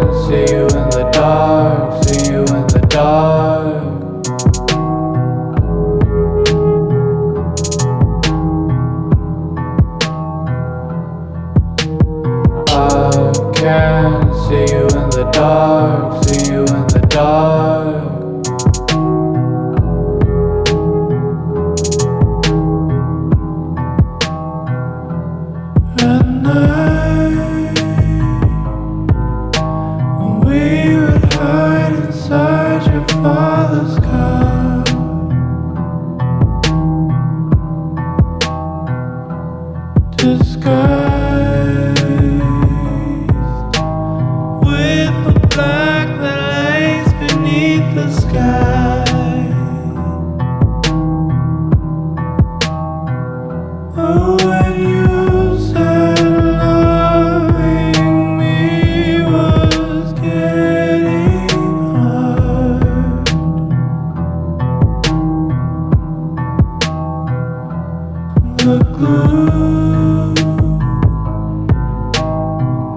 can't see you in the dark, see you in the dark. I can't see you in the dark, see you in the dark. At night, when we would hide inside your father's car, disguised with the black that lays beneath the sky. Oh, when you said loving me was getting hard, the glue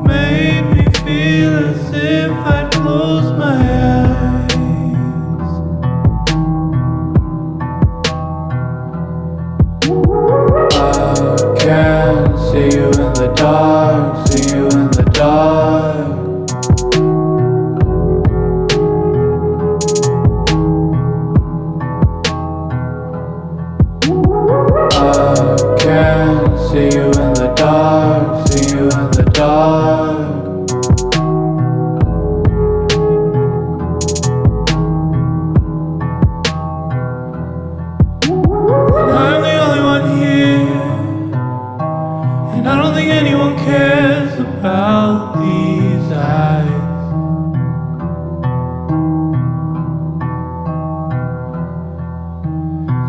made me feel as if I'd close my eyes. I can't see you in the dark, see you in the dark. I can't see you in the dark, see you in the dark. And I'm the only one here, and I don't think anyone cares about these eyes.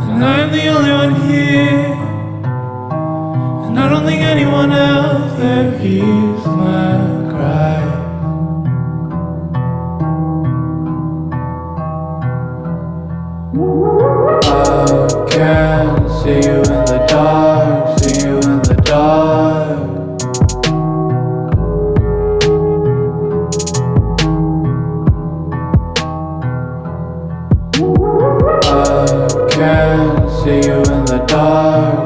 And I'm the only one here, and I don't think anyone else ever hears my cry. I can't see you in the dark, see you in the dark. I can't see you in the dark.